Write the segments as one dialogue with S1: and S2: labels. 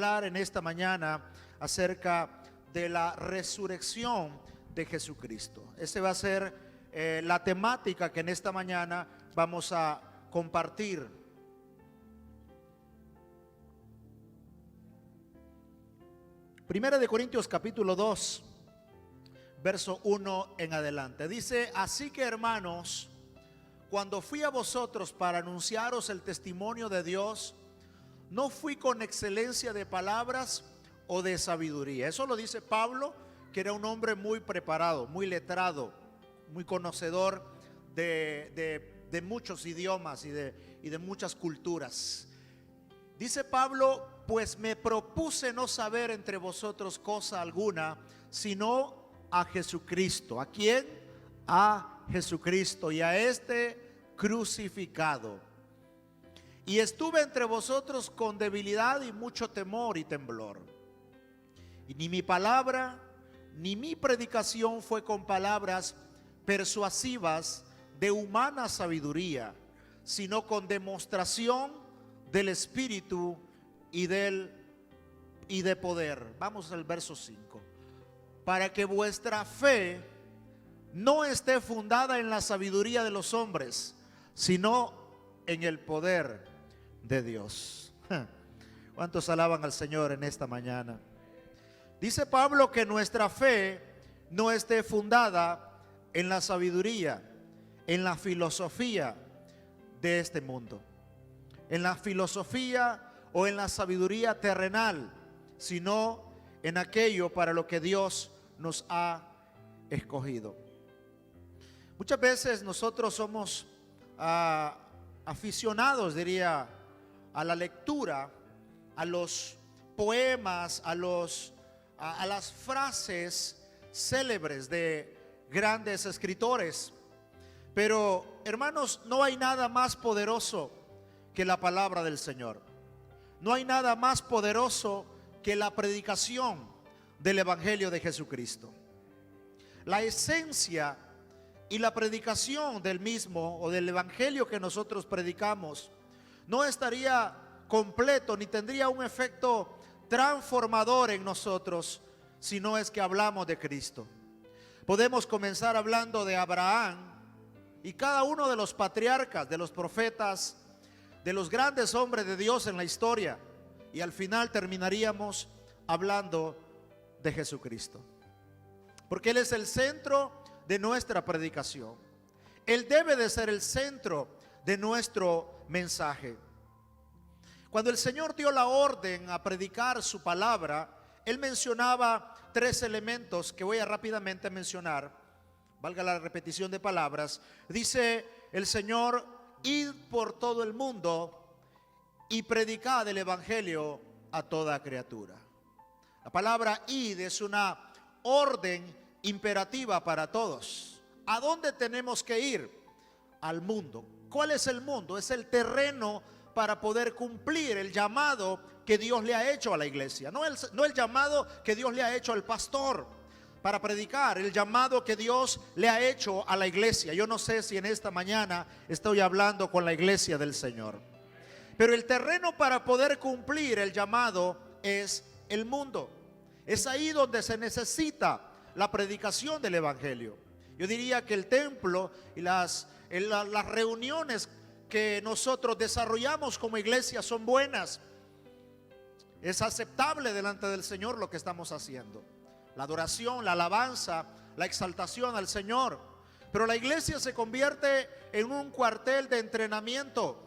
S1: hablar en esta mañana acerca de la resurrección de Jesucristo. Esa va a ser la temática que en esta mañana vamos a compartir. Primera de Corintios capítulo 2, verso 1 en adelante. Dice: así que, hermanos, cuando fui a vosotros para anunciaros el testimonio de Dios, no fui con excelencia de palabras o de sabiduría. Eso lo dice Pablo, que era un hombre muy preparado, muy letrado, muy conocedor de muchos idiomas y de muchas culturas. Dice Pablo: pues me propuse no saber entre vosotros cosa alguna, sino a Jesucristo. ¿A quién? A Jesucristo y a este crucificado. Y estuve entre vosotros con debilidad y mucho temor y temblor. Y ni mi palabra ni mi predicación fue con palabras persuasivas de humana sabiduría, sino con demostración del Espíritu y de poder. Vamos al verso 5. Para que vuestra fe no esté fundada en la sabiduría de los hombres, sino en el poder de Dios. ¿Cuántos alaban al Señor en esta mañana? Dice Pablo que nuestra fe no esté fundada en la sabiduría, en la filosofía de este mundo, en la filosofía o en la sabiduría terrenal, sino en aquello para lo que Dios nos ha escogido. Muchas veces nosotros somos aficionados, diría, a la lectura, a los poemas, a las frases célebres de grandes escritores. Pero, hermanos, no hay nada más poderoso que la palabra del Señor. No hay nada más poderoso que la predicación del Evangelio de Jesucristo. La esencia y la predicación del mismo o del Evangelio que nosotros predicamos no estaría completo ni tendría un efecto transformador en nosotros si no es que hablamos de Cristo. Podemos comenzar hablando de Abraham y cada uno de los patriarcas, de los profetas, de los grandes hombres de Dios en la historia, y al final terminaríamos hablando de Jesucristo, porque Él es el centro de nuestra predicación. Él debe de ser el centro de nuestro mensaje. Cuando el Señor dio la orden a predicar su palabra, Él mencionaba tres elementos que voy a rápidamente mencionar, valga la repetición de palabras. Dice el Señor: id por todo el mundo y predicad el Evangelio a toda criatura. La palabra id es una orden imperativa para todos. ¿A dónde tenemos que ir? Al mundo. ¿Cuál es el mundo? Es el terreno para poder cumplir el llamado que Dios le ha hecho a la iglesia. No el llamado que Dios le ha hecho al pastor para predicar, el llamado que Dios le ha hecho a la iglesia. Yo no sé si en esta mañana estoy hablando con la iglesia del Señor, pero el terreno para poder cumplir el llamado es el mundo. Es ahí donde se necesita la predicación del Evangelio. Yo diría que el templo y las reuniones que nosotros desarrollamos como iglesia son buenas. Es aceptable delante del Señor lo que estamos haciendo. La adoración, la alabanza, la exaltación al Señor. Pero la iglesia se convierte en un cuartel de entrenamiento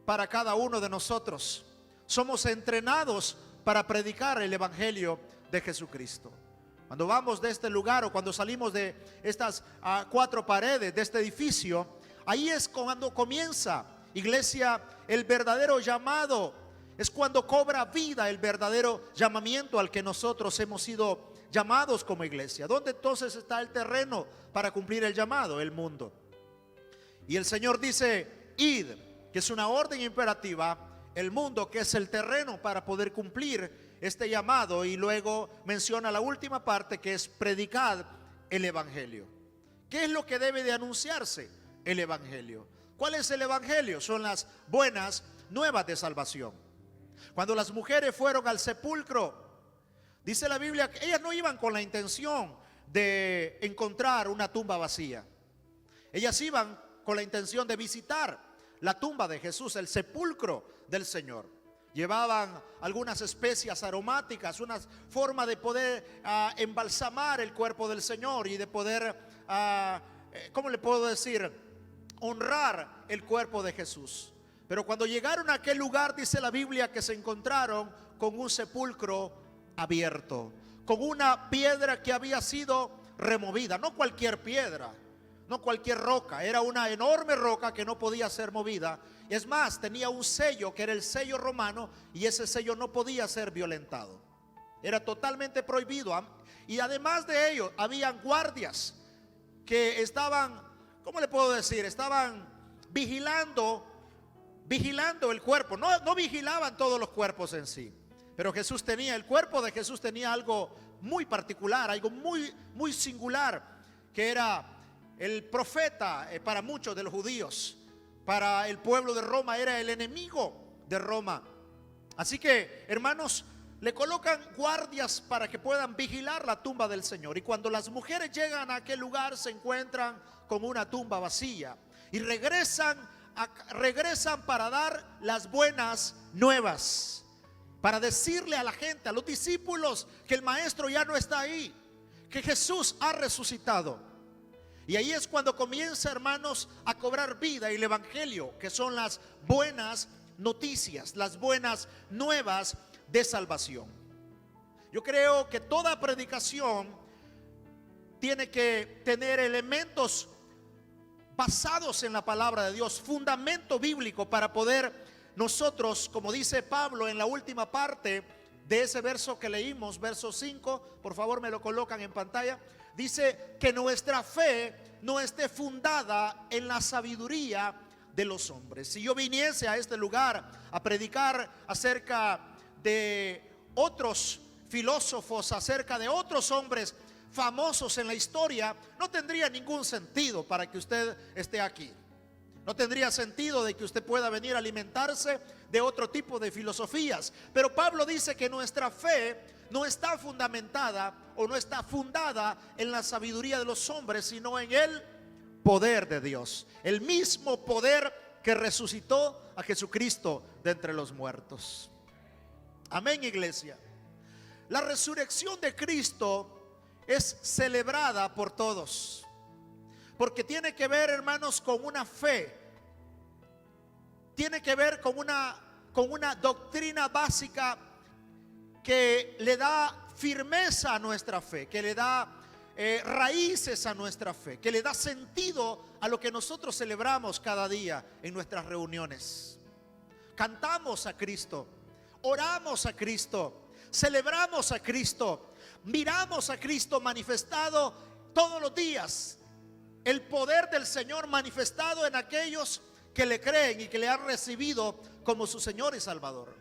S1: para cada uno de nosotros. Somos entrenados para predicar el Evangelio de Jesucristo. Cuando vamos de este lugar o cuando salimos de estas cuatro paredes de este edificio, ahí es cuando comienza, iglesia, el verdadero llamado. Es cuando cobra vida el verdadero llamamiento al que nosotros hemos sido llamados como iglesia. ¿Dónde entonces está el terreno para cumplir el llamado? El mundo. Y el Señor dice: id, que es una orden imperativa. El mundo, que es el terreno para poder cumplir este llamado, y luego menciona la última parte, que es predicar el Evangelio. ¿Qué es lo que debe de anunciarse? El Evangelio. ¿Cuál es el Evangelio? Son las buenas nuevas de salvación. Cuando las mujeres fueron al sepulcro, dice la Biblia que ellas no iban con la intención de encontrar una tumba vacía. Ellas iban con la intención de visitar la tumba de Jesús, el sepulcro del Señor. Llevaban algunas especias aromáticas, una forma de poder embalsamar el cuerpo del Señor y de poder, ¿cómo le puedo decir?, honrar el cuerpo de Jesús. Pero cuando llegaron a aquel lugar, dice la Biblia que se encontraron con un sepulcro abierto, con una piedra que había sido removida. No cualquier piedra, no cualquier roca, era una enorme roca que no podía ser movida. Es más, tenía un sello que era el sello romano, y ese sello no podía ser violentado. Era totalmente prohibido. Y además de ello, habían guardias que estaban, ¿cómo le puedo decir? Estaban vigilando el cuerpo. No vigilaban todos los cuerpos en sí, pero el cuerpo de Jesús tenía algo muy particular, algo muy singular, que era el profeta para muchos de los judíos. Para el pueblo de Roma era el enemigo de Roma. Así que, hermanos, le colocan guardias para que puedan vigilar la tumba del Señor. Y cuando las mujeres llegan a aquel lugar, se encuentran con una tumba vacía y regresan para dar las buenas nuevas, para decirle a la gente, a los discípulos, que el maestro ya no está ahí, que Jesús ha resucitado. Y ahí es cuando comienza, hermanos, a cobrar vida el evangelio, que son las buenas noticias, las buenas nuevas de salvación. Yo creo que toda predicación tiene que tener elementos basados en la palabra de Dios, fundamento bíblico, para poder nosotros, como dice Pablo en la última parte de ese verso que leímos, verso 5, por favor me lo colocan en pantalla, dice que nuestra fe no esté fundada en la sabiduría de los hombres. Si yo viniese a este lugar a predicar acerca de otros filósofos, acerca de otros hombres famosos en la historia, no tendría ningún sentido para que usted esté aquí. No tendría sentido de que usted pueda venir a alimentarse de otro tipo de filosofías. Pero Pablo dice que nuestra fe no está fundamentada o no está fundada en la sabiduría de los hombres, sino en el poder de Dios, el mismo poder que resucitó a Jesucristo de entre los muertos. Amén, iglesia. La resurrección de Cristo es celebrada por todos, porque tiene que ver, hermanos, con una fe, tiene que ver con una doctrina básica que le da firmeza a nuestra fe, que le da raíces a nuestra fe, que le da sentido a lo que nosotros celebramos cada día en nuestras reuniones. Cantamos a Cristo, oramos a Cristo, celebramos a Cristo, miramos a Cristo manifestado todos los días, el poder del Señor manifestado en aquellos que le creen y que le han recibido como su Señor y Salvador.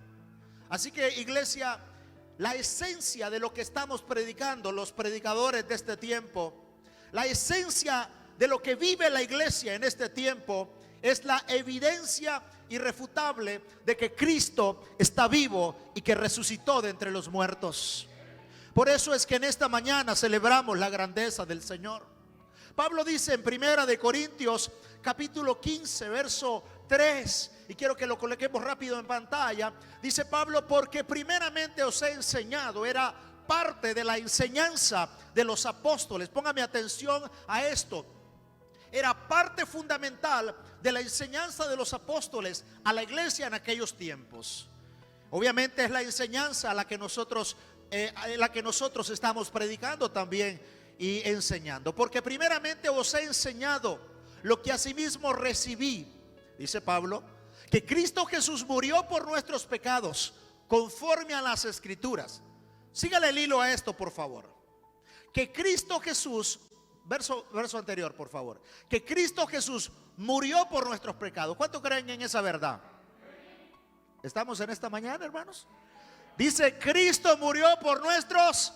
S1: Así que, iglesia, la esencia de lo que estamos predicando, los predicadores de este tiempo, la esencia de lo que vive la iglesia en este tiempo, es la evidencia irrefutable de que Cristo está vivo y que resucitó de entre los muertos. Por eso es que en esta mañana celebramos la grandeza del Señor. Pablo dice en 1 Corintios capítulo 15 verso 3, y quiero que lo coloquemos rápido en pantalla. Dice Pablo: porque primeramente os he enseñado, era parte de la enseñanza de los apóstoles. Póngame atención a esto. Era parte fundamental de la enseñanza de los apóstoles a la iglesia en aquellos tiempos. Obviamente es la enseñanza a la que nosotros estamos predicando también y enseñando. Porque primeramente os he enseñado lo que asimismo recibí, dice Pablo, que Cristo Jesús murió por nuestros pecados conforme a las Escrituras. Sígale el hilo a esto, por favor. Que Cristo Jesús, verso anterior, por favor, que Cristo Jesús murió por nuestros pecados. ¿Cuánto creen en esa verdad? ¿Estamos en esta mañana, hermanos? Dice: Cristo murió por nuestros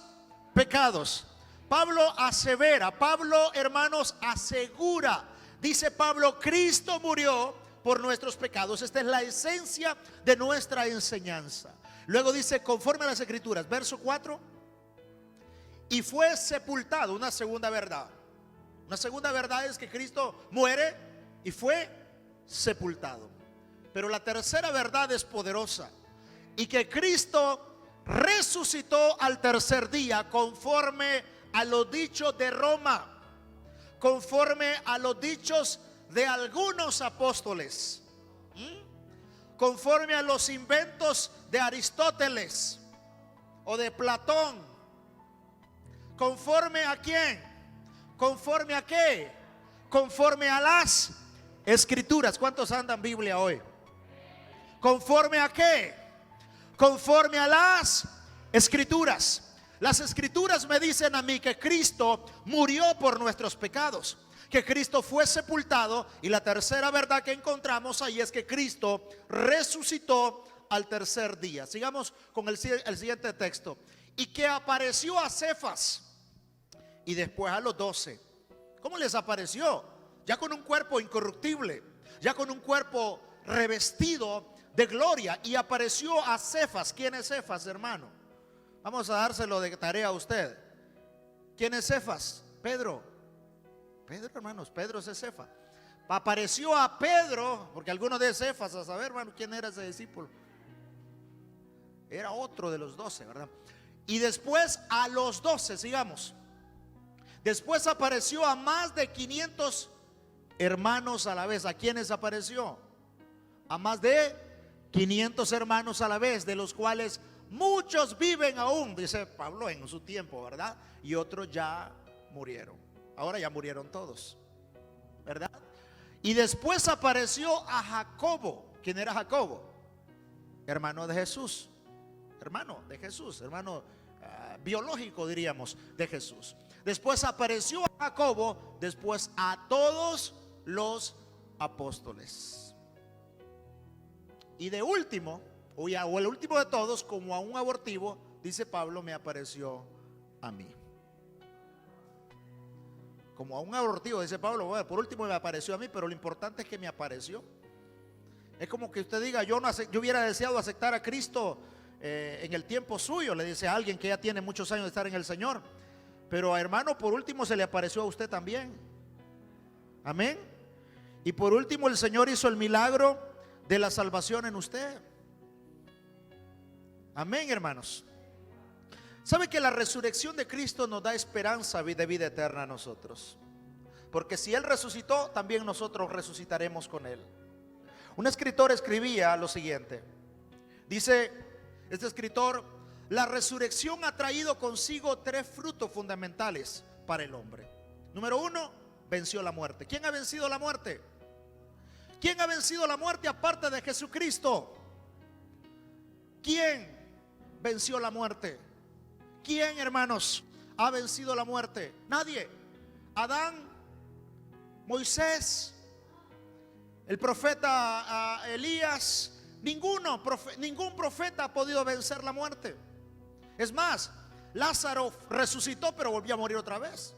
S1: pecados. Pablo asevera, Pablo, hermanos, asegura. Dice Pablo: Cristo murió por nuestros pecados. Esta es la esencia de nuestra enseñanza. Luego dice, conforme a las Escrituras, verso 4, y fue sepultado. Una segunda verdad. Una segunda verdad es que Cristo muere y fue sepultado. Pero la tercera verdad es poderosa, y que Cristo resucitó al tercer día, conforme a los dichos de Roma, conforme a los dichos de algunos apóstoles, conforme a los inventos de Aristóteles o de Platón. ¿Conforme a quién? ¿Conforme a qué? Conforme a las Escrituras. ¿Cuántos andan Biblia hoy? ¿Conforme a qué? Conforme a las Escrituras. Las Escrituras me dicen a mí que Cristo murió por nuestros pecados, que Cristo fue sepultado, y la tercera verdad que encontramos ahí es que Cristo resucitó al tercer día. Sigamos con el siguiente texto. Y que apareció a Cefas y después a los 12. ¿Cómo les apareció? Ya con un cuerpo incorruptible, ya con un cuerpo revestido de gloria, y apareció a Cefas. ¿Quién es Cefas, hermano? Vamos a dárselo de tarea a usted. ¿Quién es Cefas? Pedro. Pedro, hermanos, Pedro es Cefas. Apareció a Pedro, porque algunos de Cefas, a saber, hermano, quién era ese discípulo. Era otro de los 12, ¿verdad? Y después a los 12, sigamos. Después apareció a más de 500 hermanos a la vez. ¿A quiénes apareció? A más de 500 hermanos a la vez, de los cuales muchos viven aún, dice Pablo, en su tiempo, ¿verdad? Y otros ya murieron. Ahora ya murieron todos, ¿verdad? Y después apareció a Jacobo. ¿Quién era Jacobo? Hermano de Jesús. Hermano de Jesús, hermano biológico, diríamos, de Jesús. Después apareció a Jacobo, después a todos los apóstoles. Y de último, o el último de todos, como a un abortivo, dice Pablo, me apareció a mí. Como a un abortivo, dice Pablo, bueno, por último me apareció a mí, pero lo importante es que me apareció. Es como que usted diga, yo hubiera deseado aceptar a Cristo en el tiempo suyo, le dice a alguien que ya tiene muchos años de estar en el Señor. Pero hermano, por último se le apareció a usted también. Amén. Y por último el Señor hizo el milagro de la salvación en usted. Amén, hermanos. ¿Sabe que la resurrección de Cristo nos da esperanza de vida eterna a nosotros? Porque si Él resucitó, también nosotros resucitaremos con Él. Un escritor escribía lo siguiente. Dice este escritor: la resurrección ha traído consigo 3 frutos fundamentales para el hombre. Número 1, venció la muerte. ¿Quién ha vencido la muerte? ¿Quién ha vencido la muerte aparte de Jesucristo? ¿Quién venció la muerte? ¿Quién, hermanos, ha vencido la muerte? Nadie. Adán, Moisés, el profeta Elías, ningún profeta ha podido vencer la muerte. Es más, Lázaro resucitó pero volvió a morir otra vez.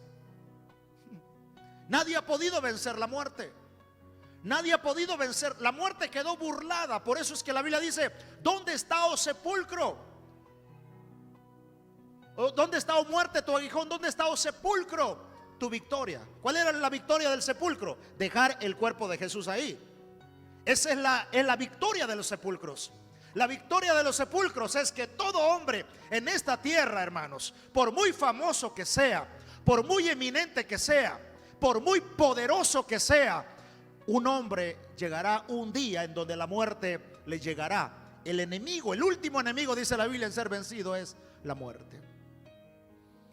S1: Nadie ha podido vencer la muerte. Nadie ha podido vencer. La muerte quedó burlada. Por eso es que la Biblia dice: ¿dónde está, oh sepulcro? ¿Dónde está, oh muerte, tu aguijón? ¿Dónde está, oh sepulcro, tu victoria? ¿Cuál era la victoria del sepulcro? Dejar el cuerpo de Jesús ahí. Esa es la victoria de los sepulcros. La victoria de los sepulcros es que todo hombre en esta tierra, hermanos, por muy famoso que sea, por muy eminente que sea, por muy poderoso que sea, un hombre llegará un día en donde la muerte le llegará. El enemigo, el último enemigo, dice la Biblia, en ser vencido es la muerte.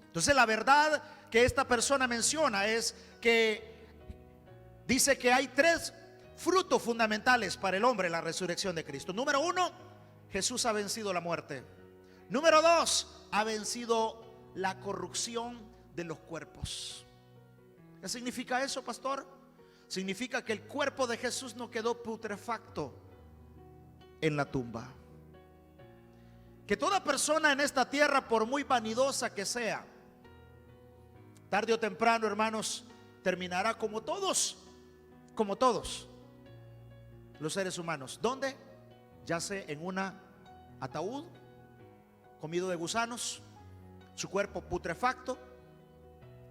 S1: Entonces la verdad que esta persona menciona es que dice que hay 3 frutos fundamentales para el hombre en la resurrección de Cristo. Número 1, Jesús ha vencido la muerte. Número 2, ha vencido la corrupción de los cuerpos. ¿Qué significa eso, pastor? Significa que el cuerpo de Jesús no quedó putrefacto en la tumba. Que toda persona en esta tierra, por muy vanidosa que sea, tarde o temprano, hermanos, terminará como todos. los seres humanos? ¿Dónde? Yace en un ataúd, comido de gusanos, su cuerpo putrefacto,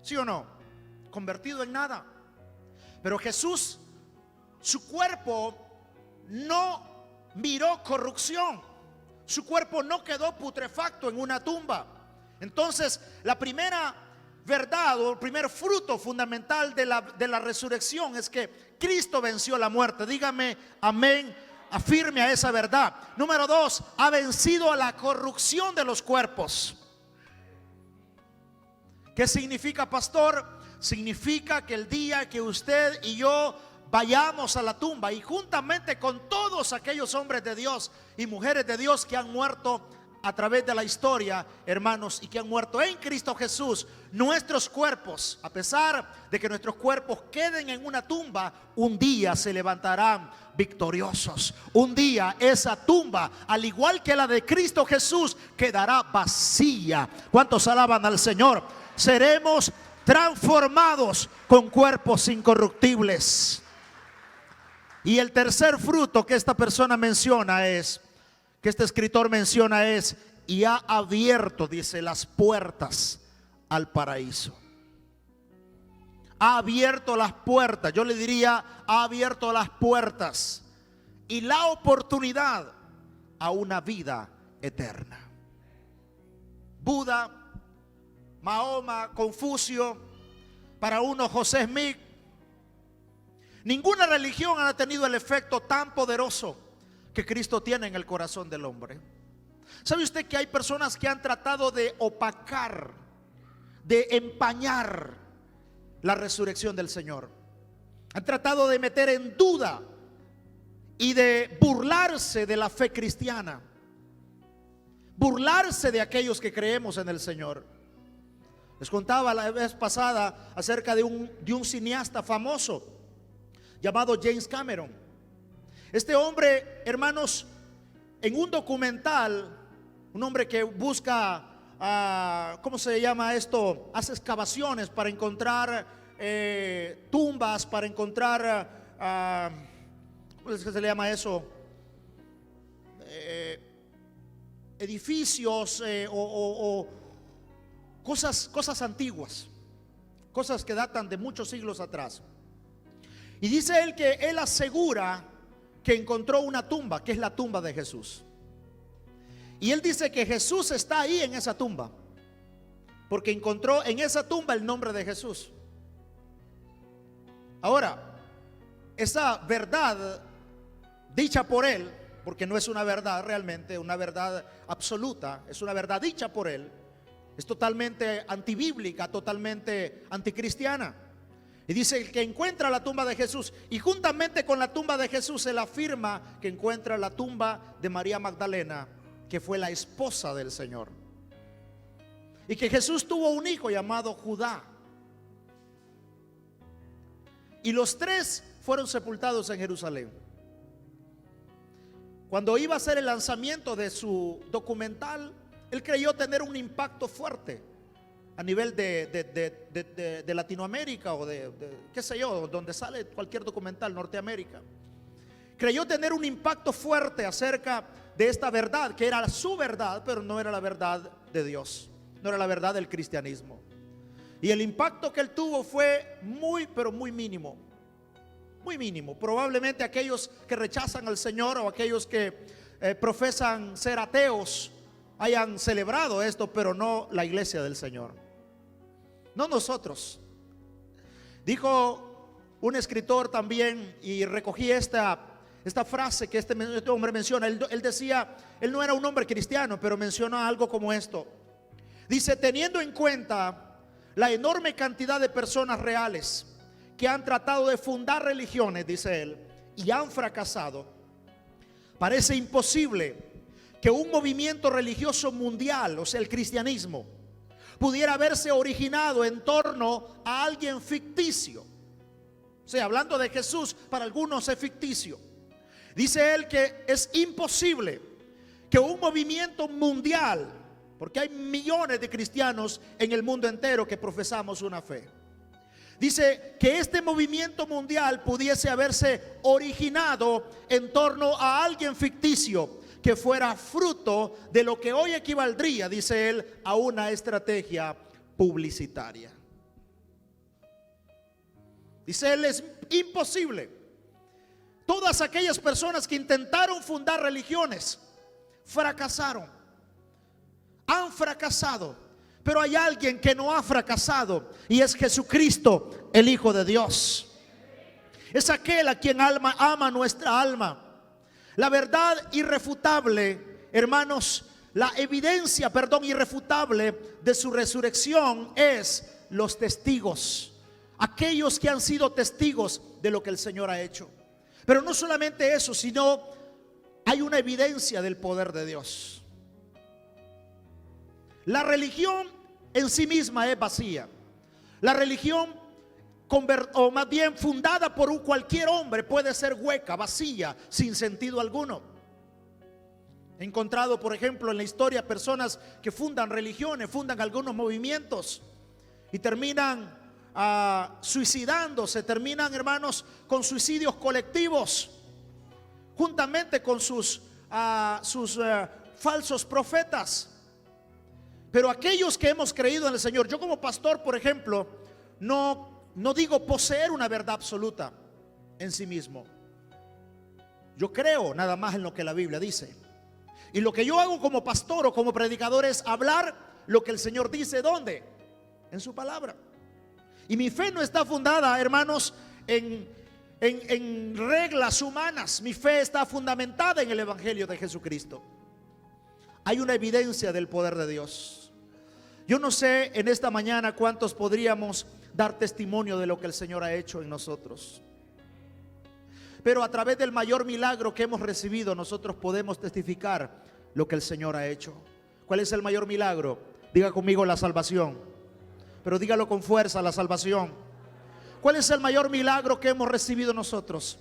S1: ¿sí o no? Convertido en nada. Pero Jesús, su cuerpo no miró corrupción, su cuerpo no quedó putrefacto en una tumba. Entonces, la primera verdad o el primer fruto fundamental de la resurrección es que Cristo venció la muerte. Dígame amén, afirme a esa verdad. Número 2, ha vencido a la corrupción de los cuerpos. ¿Qué significa, pastor? Significa que el día que usted y yo vayamos a la tumba, y juntamente con todos aquellos hombres de Dios y mujeres de Dios que han muerto a través de la historia, hermanos, y que han muerto en Cristo Jesús, nuestros cuerpos, a pesar de que nuestros cuerpos queden en una tumba, un día se levantarán victoriosos. Un día esa tumba, al igual que la de Cristo Jesús, quedará vacía. ¿Cuántos alaban al Señor? Seremos transformados con cuerpos incorruptibles. Y el tercer fruto que esta persona menciona es, que este escritor menciona es, y ha abierto, dice, las puertas al paraíso. Ha abierto las puertas, yo le diría, ha abierto las puertas y la oportunidad a una vida eterna. Buda, Mahoma, Confucio, para uno José Smith, ninguna religión ha tenido el efecto tan poderoso que Cristo tiene en el corazón del hombre. ¿Sabe usted que hay personas que han tratado de opacar, de empañar la resurrección del Señor? Han tratado de meter en duda y de burlarse de la fe cristiana, burlarse de aquellos que creemos en el Señor. Les contaba la vez pasada acerca de un cineasta famoso llamado James Cameron. Este hombre, hermanos, en un documental, un hombre que busca, ¿cómo se llama esto? Hace excavaciones para encontrar tumbas, para encontrar, ¿cómo es que se le llama eso? Edificios o cosas antiguas, cosas que datan de muchos siglos atrás. Y dice él que él asegura que encontró una tumba, que es la tumba de Jesús. Y él dice que Jesús está ahí en esa tumba, porque encontró en esa tumba el nombre de Jesús. Ahora, esa verdad dicha por él, porque no es una verdad realmente, una verdad absoluta, es una verdad dicha por él, es totalmente antibíblica, totalmente anticristiana. Y dice que encuentra la tumba de Jesús, y juntamente con la tumba de Jesús él afirma que encuentra la tumba de María Magdalena, que fue la esposa del Señor, y que Jesús tuvo un hijo llamado Judá, y los tres fueron sepultados en Jerusalén. Cuando iba a hacer el lanzamiento de su documental, él creyó tener un impacto fuerte a nivel de Latinoamérica o de qué sé yo, donde sale cualquier documental, Norteamérica. Creyó tener un impacto fuerte acerca de esta verdad, que era su verdad, pero no era la verdad de Dios, no era la verdad del cristianismo. Y el impacto que él tuvo fue muy, pero muy mínimo. Muy mínimo. Probablemente aquellos que rechazan al Señor o aquellos que profesan ser ateos hayan celebrado esto, pero no la iglesia del Señor, no nosotros. Dijo un escritor también, y recogí esta frase que este hombre menciona. Él decía, él no era un hombre cristiano, pero menciona algo como esto. Dice: teniendo en cuenta la enorme cantidad de personas reales que han tratado de fundar religiones, dice él, y han fracasado, parece imposible que un movimiento religioso mundial, o sea el cristianismo, pudiera haberse originado en torno a alguien ficticio. O sea, hablando de Jesús, para algunos es ficticio. Dice él que es imposible que un movimiento mundial, porque hay millones de cristianos en el mundo entero que profesamos una fe, Dice que este movimiento mundial pudiese haberse originado en torno a alguien ficticio que fuera fruto de lo que hoy equivaldría, dice él, a una estrategia publicitaria. Dice él, es imposible. Todas aquellas personas que intentaron fundar religiones fracasaron, han fracasado. Pero hay alguien que no ha fracasado, y es Jesucristo, el Hijo de Dios. Es aquel a quien ama nuestra alma. La verdad irrefutable, hermanos, la evidencia, irrefutable de su resurrección es los testigos, aquellos que han sido testigos de lo que el Señor ha hecho. Pero no solamente eso, sino hay una evidencia del poder de Dios. La religión en sí misma es vacía. La religión, o más bien fundada por cualquier hombre, puede ser hueca, vacía, sin sentido alguno. He encontrado, por ejemplo, en la historia personas que fundan religiones, fundan algunos movimientos y terminan suicidándose, terminan, hermanos, con suicidios colectivos, juntamente con sus falsos profetas. Pero aquellos que hemos creído en el Señor, yo como pastor, por ejemplo, no digo poseer una verdad absoluta en sí mismo. Yo creo nada más en lo que la Biblia dice. Y lo que yo hago como pastor o como predicador es hablar lo que el Señor dice. ¿Dónde? En su palabra. Y mi fe no está fundada, hermanos, en reglas humanas. Mi fe está fundamentada en el Evangelio de Jesucristo. Hay una evidencia del poder de Dios. Yo no sé en esta mañana cuántos podríamos dar testimonio de lo que el Señor ha hecho en nosotros. Pero a través del mayor milagro que hemos recibido, nosotros podemos testificar lo que el Señor ha hecho. ¿Cuál es el mayor milagro? Diga conmigo: la salvación. Pero dígalo con fuerza: la salvación. ¿Cuál es el mayor milagro que hemos recibido nosotros?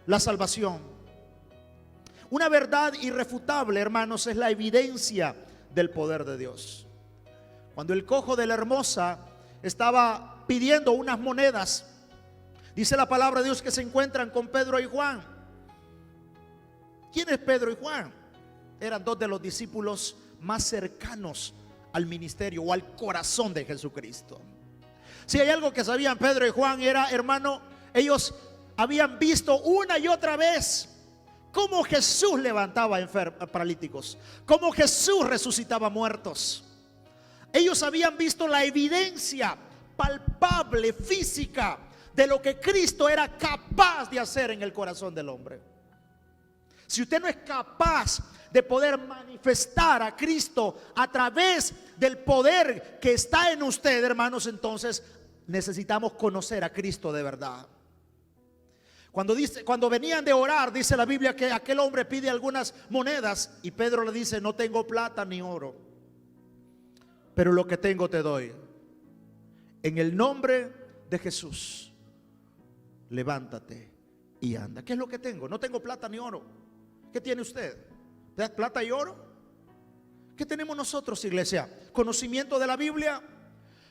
S1: La salvación. Una verdad irrefutable, hermanos, es la evidencia del poder de Dios. Cuando el cojo de la Hermosa estaba pidiendo unas monedas, dice la palabra de Dios que se encuentran con Pedro y Juan. ¿Quién es Pedro y Juan? Eran dos de los discípulos más cercanos al ministerio o al corazón de Jesucristo. Si hay algo que sabían Pedro y Juan era, hermano, ellos habían visto una y otra vez cómo Jesús levantaba paralíticos, cómo Jesús resucitaba muertos. Ellos habían visto la evidencia palpable, física, de lo que Cristo era capaz de hacer en el corazón del hombre. Si usted no es capaz de poder manifestar a Cristo a través del poder que está en usted, hermanos, entonces necesitamos conocer a Cristo de verdad. Cuando venían de orar, dice la Biblia que aquel hombre pide algunas monedas y Pedro le dice: no tengo plata ni oro, pero lo que tengo te doy. En el nombre de Jesús, levántate y anda. ¿Qué es lo que tengo? No tengo plata ni oro. ¿Qué tiene usted? ¿Plata y oro? ¿Qué tenemos nosotros, iglesia? ¿Conocimiento de la Biblia?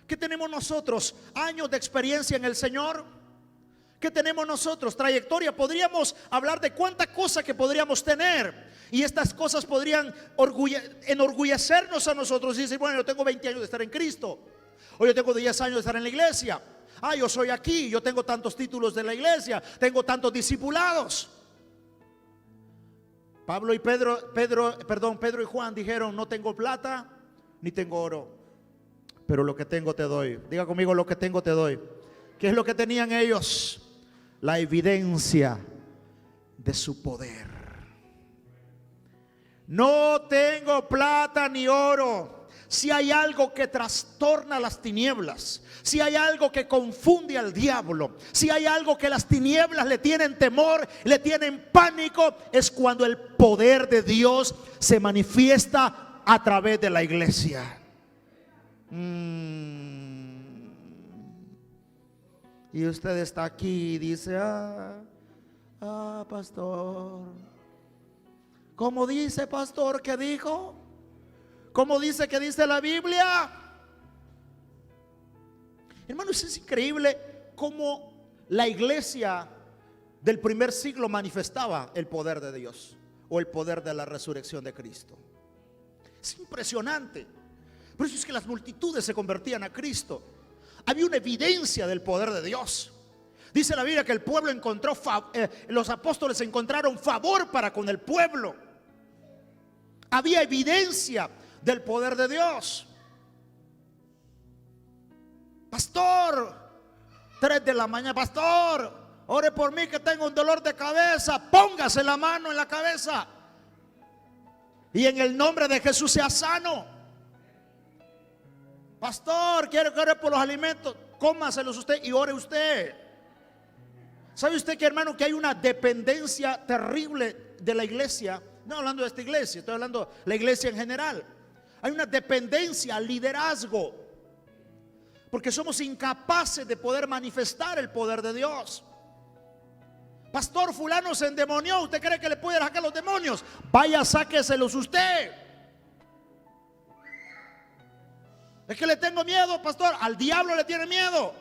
S1: ¿Qué tenemos nosotros? ¿Años de experiencia en el Señor? ¿Qué tenemos nosotros? Trayectoria. Podríamos hablar de cuántas cosas que podríamos tener, y estas cosas podrían enorgullecernos a nosotros y decir: bueno, yo tengo 20 años de estar en Cristo, o yo tengo 10 años de estar en la iglesia. Yo soy aquí, yo tengo tantos títulos de la iglesia, tengo tantos discipulados. Pedro y Juan dijeron: no tengo plata ni tengo oro, pero lo que tengo te doy. Diga conmigo: lo que tengo te doy. ¿Qué es lo que tenían ellos? La evidencia de su poder. No tengo plata ni oro. Si hay algo que trastorna las tinieblas, si hay algo que confunde al diablo, si hay algo que las tinieblas le tienen temor, le tienen pánico, es cuando el poder de Dios se manifiesta a través de la iglesia. Y usted está aquí y dice: pastor, ¿cómo dice, pastor? ¿Qué dijo? ¿Cómo dice que dice la Biblia? Hermanos, es increíble cómo la iglesia del primer siglo manifestaba el poder de Dios o el poder de la resurrección de Cristo. Es impresionante. Por eso es que las multitudes se convertían a Cristo. Había una evidencia del poder de Dios. Dice la Biblia que el pueblo encontró, los apóstoles encontraron favor para con el pueblo. Había evidencia del poder de Dios. Pastor, 3 de la mañana, pastor, ore por mí que tengo un dolor de cabeza. Póngase la mano en la cabeza y en el nombre de Jesús sea sano. Pastor, quiero que ore por los alimentos. Cómaselos usted y ore usted. ¿Sabe usted que, hermano, que hay una dependencia terrible de la iglesia? No hablando de esta iglesia, estoy hablando de la iglesia en general. Hay una dependencia al liderazgo, porque somos incapaces de poder manifestar el poder de Dios. Pastor, fulano se endemonió. ¿Usted cree que le puede sacar los demonios? Vaya, sáqueselos usted. Es que le tengo miedo, pastor. Al diablo le tiene miedo.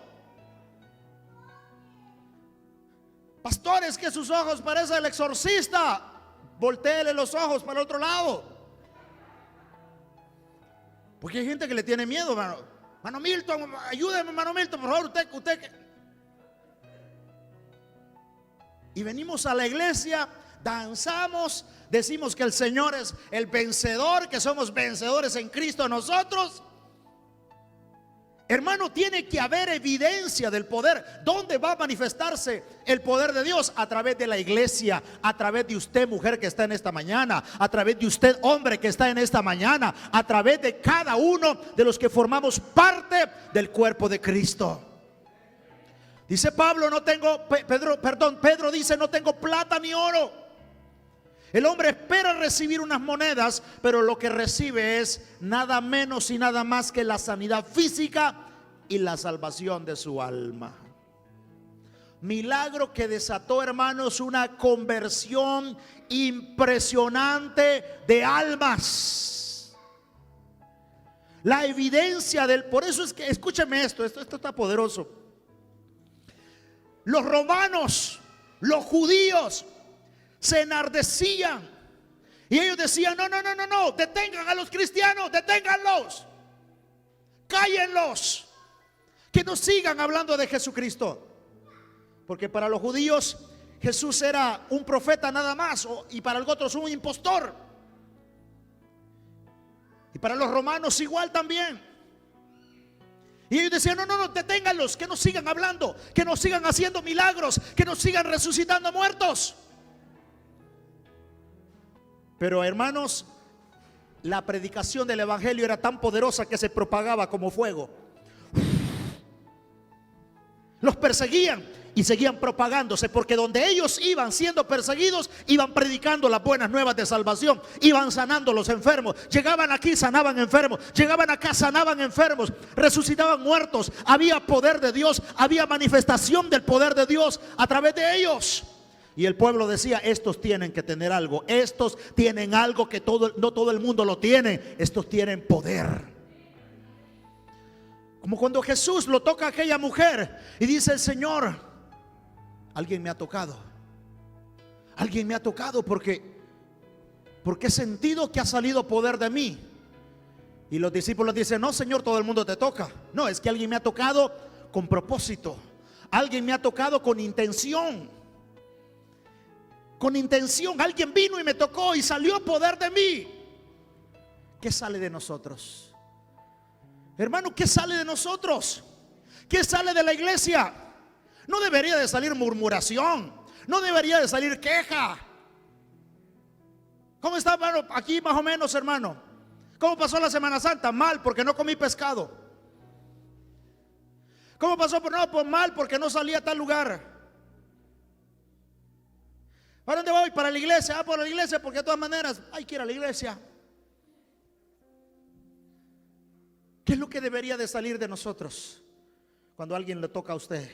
S1: Pastor, es que sus ojos parecen el exorcista. Voltéele los ojos para el otro lado. Porque hay gente que le tiene miedo, hermano. Mano Milton, ayúdeme, hermano Milton, por favor, usted. Y venimos a la iglesia, danzamos, decimos que el Señor es el vencedor, que somos vencedores en Cristo nosotros. Hermano, tiene que haber evidencia del poder. ¿Dónde va a manifestarse el poder de Dios? A través de la iglesia, a través de usted, mujer, que está en esta mañana, a través de usted, hombre, que está en esta mañana, a través de cada uno de los que formamos parte del cuerpo de Cristo. Dice Pablo, Pedro dice, no tengo plata ni oro. El hombre espera recibir unas monedas, pero lo que recibe es nada menos y nada más que la sanidad física y la salvación de su alma. Milagro que desató, hermanos, una conversión impresionante de almas. La evidencia por eso es que, escúcheme esto está poderoso. Los romanos, los judíos, se enardecían y ellos decían: no, detengan a los cristianos, deténganlos, cállenlos, que no sigan hablando de Jesucristo. Porque para los judíos Jesús era un profeta nada más, y para los otros un impostor. Y para los romanos igual también. Y ellos decían: no, deténganlos, que no sigan hablando, que no sigan haciendo milagros, que no sigan resucitando muertos. Pero, hermanos, la predicación del evangelio era tan poderosa que se propagaba como fuego. Los perseguían y seguían propagándose, porque donde ellos iban siendo perseguidos, iban predicando las buenas nuevas de salvación, iban sanando los enfermos. Llegaban aquí, sanaban enfermos, llegaban acá, sanaban enfermos, resucitaban muertos. Había poder de Dios, había manifestación del poder de Dios a través de ellos. Y el pueblo decía: estos tienen que tener algo, estos tienen algo que no todo el mundo lo tiene, estos tienen poder. Como cuando Jesús lo toca a aquella mujer y dice el Señor: alguien me ha tocado, porque he sentido que ha salido poder de mí. Y los discípulos dicen: no, Señor, todo el mundo te toca. No, es que alguien me ha tocado con propósito, alguien me ha tocado con intención. Alguien vino y me tocó y salió poder de mí. ¿Qué sale de nosotros? Hermano, ¿qué sale de nosotros? ¿Qué sale de la iglesia? No debería de salir murmuración, no debería de salir queja. ¿Cómo está, hermano? Aquí más o menos, hermano. ¿Cómo pasó la Semana Santa? Mal, porque no comí pescado. ¿Cómo pasó? Pues mal, porque no salí a tal lugar. ¿Para dónde voy? Para la iglesia. Por la iglesia, porque de todas maneras hay que ir a la iglesia. ¿Qué es lo que debería de salir de nosotros? Cuando a alguien le toca a usted,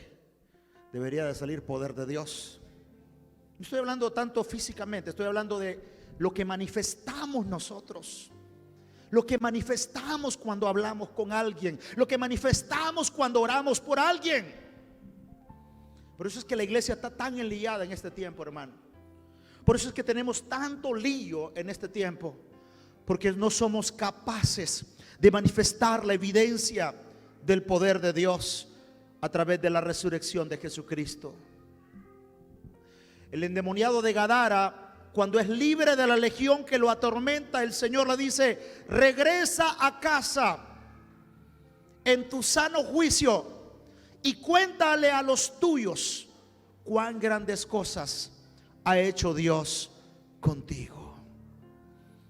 S1: debería de salir poder de Dios. No estoy hablando tanto físicamente, estoy hablando de lo que manifestamos nosotros, lo que manifestamos cuando hablamos con alguien, lo que manifestamos cuando oramos por alguien. Por eso es que la iglesia está tan enliada en este tiempo, hermano. Por eso es que tenemos tanto lío en este tiempo, porque no somos capaces de manifestar la evidencia del poder de Dios a través de la resurrección de Jesucristo. El endemoniado de Gadara, cuando es libre de la legión que lo atormenta, el Señor le dice: regresa a casa en tu sano juicio y cuéntale a los tuyos cuán grandes cosas ha hecho Dios contigo.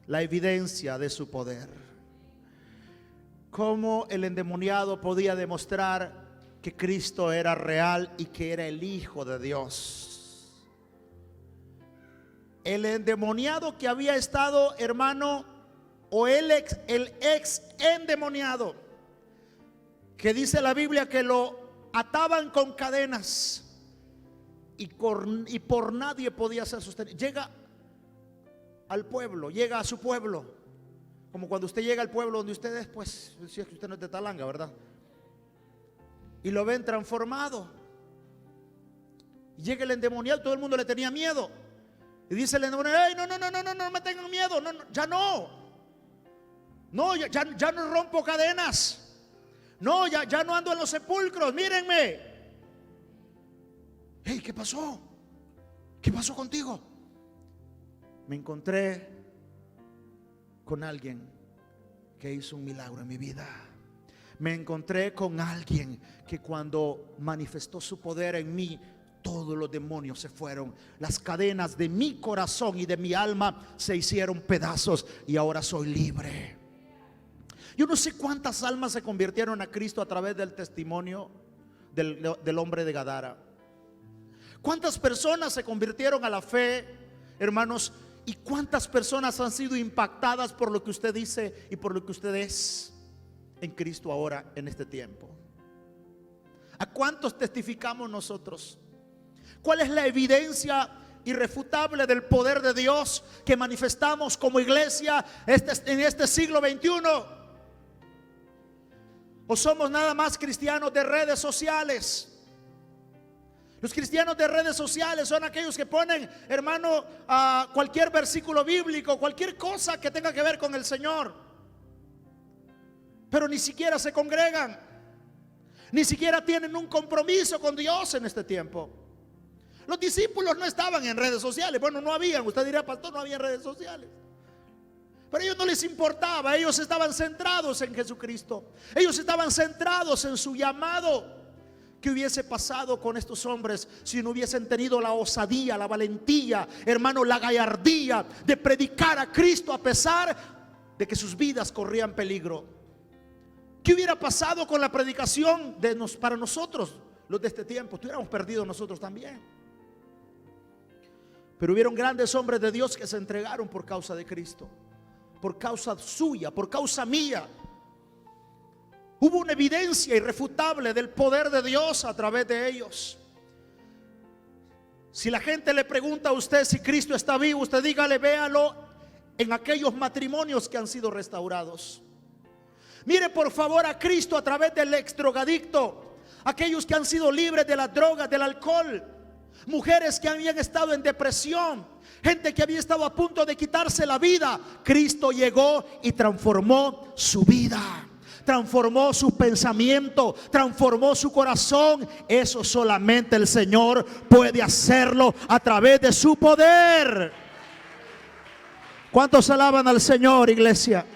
S1: La evidencia de su poder. Cómo el endemoniado podía demostrar que Cristo era real y que era el Hijo de Dios. El endemoniado que había estado, hermano, o el ex endemoniado, que dice la Biblia que lo ataban con cadenas y por nadie podía ser sostenido. Llega al pueblo, llega a su pueblo, como cuando usted llega al pueblo donde usted es, pues, si es que usted no es de Talanga, ¿verdad? Y lo ven transformado. Llega el endemoniado, todo el mundo le tenía miedo. Y dice el endemoniado: hey, no me tengan miedo, ya no rompo cadenas. No, ya no ando en los sepulcros, mírenme. Hey, ¿qué pasó? ¿Qué pasó contigo? Me encontré con alguien que hizo un milagro en mi vida. Me encontré con alguien que cuando manifestó su poder en mí, todos los demonios se fueron. Las cadenas de mi corazón y de mi alma se hicieron pedazos y ahora soy libre. Yo no sé cuántas almas se convirtieron a Cristo a través del testimonio del hombre de Gadara. ¿Cuántas personas se convirtieron a la fe, hermanos? ¿Y cuántas personas han sido impactadas por lo que usted dice y por lo que usted es en Cristo ahora en este tiempo? ¿A cuántos testificamos nosotros? ¿Cuál es la evidencia irrefutable del poder de Dios que manifestamos como iglesia en este siglo XXI? ¿O somos nada más cristianos de redes sociales? Los cristianos de redes sociales son aquellos que ponen, hermano, cualquier versículo bíblico, cualquier cosa que tenga que ver con el Señor, pero ni siquiera se congregan, ni siquiera tienen un compromiso con Dios en este tiempo. Los discípulos no estaban en redes sociales. Bueno, no habían, usted diría: pastor, no había redes sociales. Pero a ellos no les importaba, ellos estaban centrados en Jesucristo. Ellos estaban centrados en su llamado. ¿Qué hubiese pasado con estos hombres si no hubiesen tenido la osadía, la valentía, hermano, la gallardía de predicar a Cristo a pesar de que sus vidas corrían peligro? ¿Qué hubiera pasado con la predicación para nosotros, los de este tiempo? Estuviéramos perdidos nosotros también. Pero hubieron grandes hombres de Dios que se entregaron por causa de Cristo, por causa suya, por causa mía. Hubo una evidencia irrefutable del poder de Dios a través de ellos. Si la gente le pregunta a usted si Cristo está vivo, usted dígale: véalo en aquellos matrimonios que han sido restaurados. Mire por favor a Cristo a través del exdrogadicto, aquellos que han sido libres de las drogas, del alcohol, mujeres que habían estado en depresión, gente que había estado a punto de quitarse la vida. Cristo llegó y transformó su vida, transformó su pensamiento, transformó su corazón. Eso solamente el Señor puede hacerlo a través de su poder. ¿Cuántos alaban al Señor, iglesia?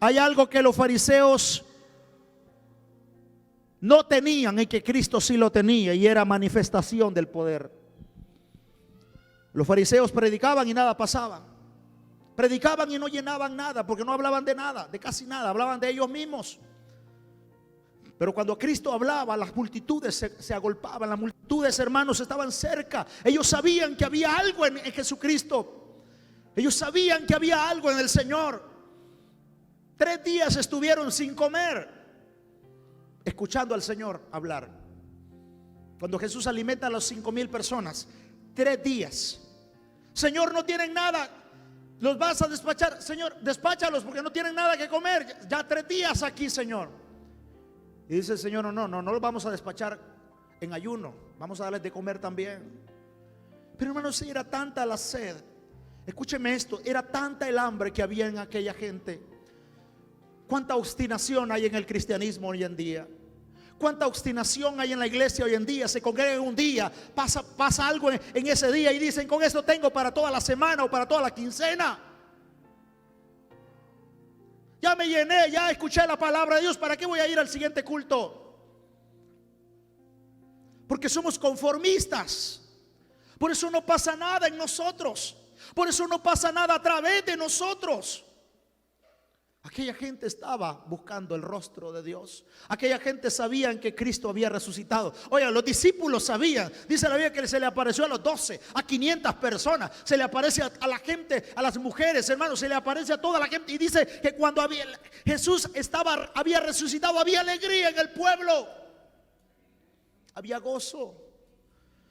S1: Hay algo que los fariseos no tenían y que Cristo sí lo tenía, y era manifestación del poder. Los fariseos predicaban y nada pasaba. Predicaban y no llenaban nada, porque no hablaban de nada, de casi nada, hablaban de ellos mismos. Pero cuando Cristo hablaba, las multitudes se agolpaban, las multitudes, hermanos, estaban cerca. Ellos sabían que había algo en Jesucristo. Ellos sabían que había algo en el Señor. 3 días estuvieron sin comer, escuchando al Señor hablar. Cuando Jesús alimenta a las 5,000 personas, 3 días. Señor, no tienen nada, los vas a despachar. Señor, despáchalos porque no tienen nada que comer. Ya 3 días aquí, Señor. Y dice el Señor: no los vamos a despachar. en ayuno, vamos a darles de comer también. Pero hermanos, si era tanta la sed, escúcheme esto, era tanta el hambre que había en aquella gente. Cuánta obstinación hay en el cristianismo hoy en día. Cuánta obstinación hay en la iglesia hoy en día. Se congregan un día, pasa algo en ese día y dicen: con esto tengo para toda la semana o para toda la quincena. Ya me llené, ya escuché la palabra de Dios, ¿para qué voy a ir al siguiente culto? Porque somos conformistas. Por eso no pasa nada en nosotros. Por eso no pasa nada a través de nosotros. Aquella gente estaba buscando el rostro de Dios. Aquella gente sabían que Cristo había resucitado. Oigan, los discípulos sabían. Dice la Biblia que se le apareció a los 12, a 500 personas. Se le aparece a la gente, a las mujeres, hermanos. Se le aparece a toda la gente. Y dice que cuando Jesús había resucitado, había alegría en el pueblo. Había gozo.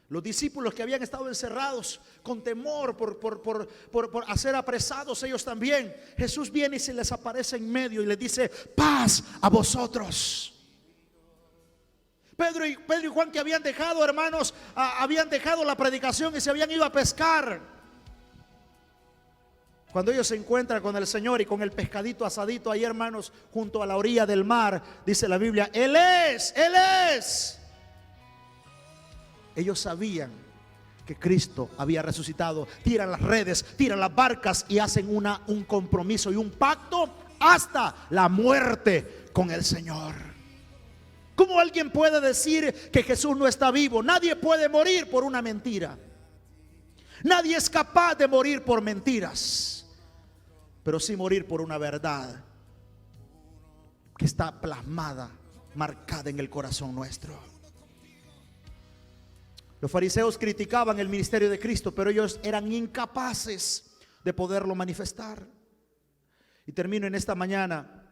S1: Los discípulos que habían estado encerrados con temor por ser apresados, ellos también. Jesús viene y se les aparece en medio y les dice: paz a vosotros. Pedro y Juan, que habían dejado, hermanos, habían dejado la predicación y se habían ido a pescar. Cuando ellos se encuentran con el Señor y con el pescadito asadito ahí, hermanos, junto a la orilla del mar, dice la Biblia: Él es. Ellos sabían que Cristo había resucitado. Tiran las redes, tiran las barcas y hacen un compromiso y un pacto hasta la muerte con el Señor. ¿Cómo alguien puede decir que Jesús no está vivo? Nadie puede morir por una mentira. Nadie es capaz de morir por mentiras, pero sí morir por una verdad que está plasmada, marcada en el corazón nuestro. Los fariseos criticaban el ministerio de Cristo, pero ellos eran incapaces de poderlo manifestar. Y termino en esta mañana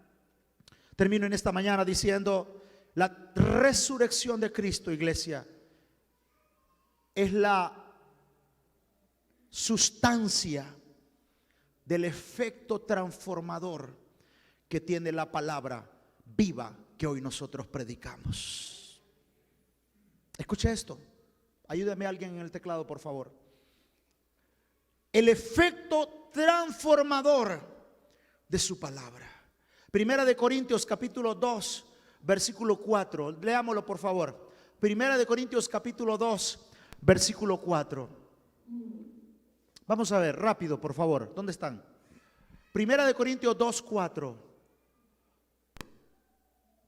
S1: diciendo: la resurrección de Cristo, iglesia, es la sustancia del efecto transformador que tiene la palabra viva que hoy nosotros predicamos. Escuche esto. Ayúdame alguien en el teclado, por favor. El efecto transformador de su palabra. Primera de Corintios capítulo 2, versículo 4. Leámoslo, por favor. Primera de Corintios capítulo 2, versículo 4. Vamos a ver, rápido, por favor. ¿Dónde están? Primera de Corintios 2, 4.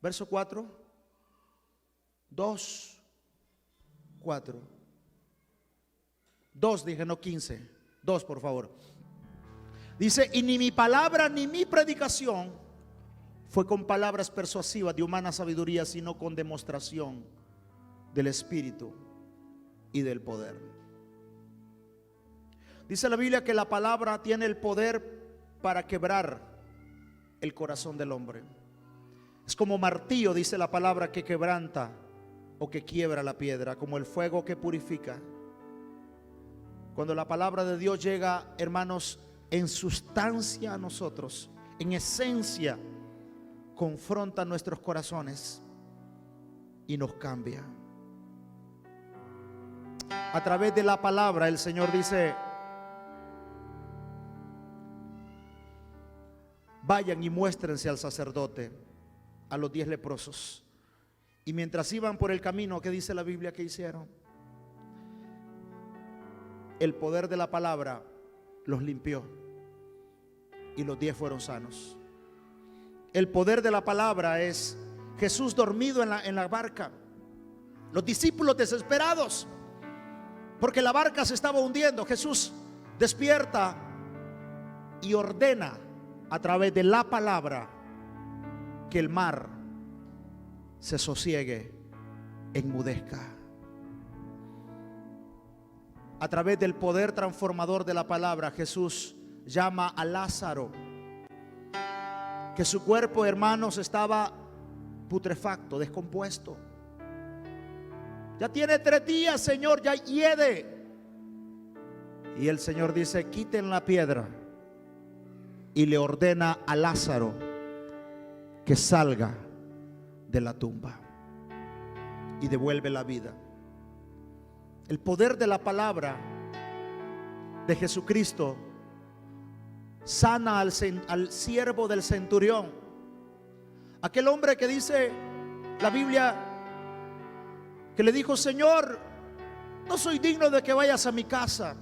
S1: Verso 4. 2, 4. 2 dije, no 15. 2, por favor. Dice: y ni mi palabra ni mi predicación fue con palabras persuasivas de humana sabiduría, sino con demostración del Espíritu y del poder. Dice la Biblia que la palabra tiene el poder para quebrar el corazón del hombre. Es como martillo, dice la palabra, que quebranta o que quiebra la piedra, como el fuego que purifica. Cuando la palabra de Dios llega, hermanos, en sustancia a nosotros, en esencia, confronta nuestros corazones y nos cambia. A través de la palabra el Señor dice: vayan y muéstrense al sacerdote, a los 10 leprosos. Y mientras iban por el camino, ¿qué dice la Biblia que hicieron? El poder de la palabra los limpió y los 10 fueron sanos. El poder de la palabra es Jesús dormido en la barca, los discípulos desesperados porque la barca se estaba hundiendo. Jesús despierta y ordena a través de la palabra que el mar se sosiegue, enmudezca. A través del poder transformador de la palabra, Jesús llama a Lázaro, que su cuerpo, hermanos, estaba putrefacto, descompuesto. Ya tiene 3 días, Señor, ya hiede. Y el Señor dice: quiten la piedra. Y le ordena a Lázaro que salga de la tumba. y devuelve la vida. El poder de la palabra de Jesucristo sana al siervo del centurión, aquel hombre que dice la Biblia que le dijo: Señor, no soy digno de que vayas a mi casa,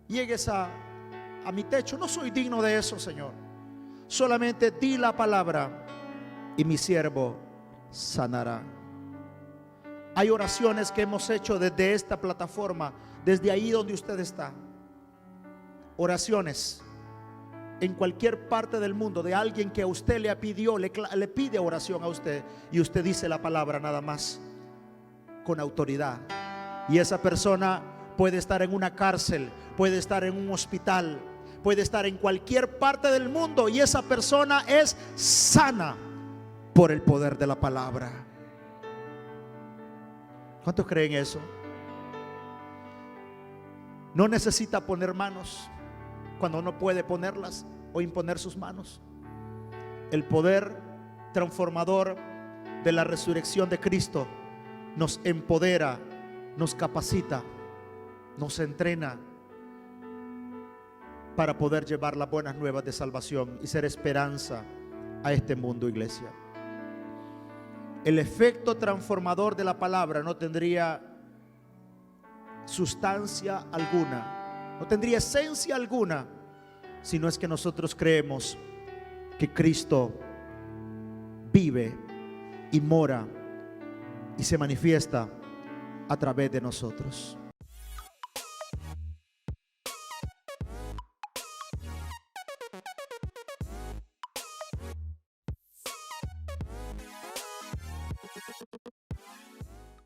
S1: llegues a mi techo. No soy digno de eso, Señor. Solamente di la palabra y mi siervo sanará. Hay oraciones que hemos hecho desde esta plataforma, desde ahí donde usted está. Oraciones en cualquier parte del mundo de alguien que a usted le pidió, le pide oración a usted, y usted dice la palabra nada más con autoridad. Y esa persona puede estar en una cárcel, puede estar en un hospital, puede estar en cualquier parte del mundo, y esa persona es sana por el poder de la palabra. ¿Cuántos creen eso? No necesita poner manos cuando no puede ponerlas o imponer sus manos. El poder transformador de la resurrección de Cristo nos empodera, nos capacita, nos entrena para poder llevar las buenas nuevas de salvación y ser esperanza a este mundo, iglesia. El efecto transformador de la palabra no tendría sustancia alguna, no tendría esencia alguna, si no es que nosotros creemos que Cristo vive y mora y se manifiesta a través de nosotros.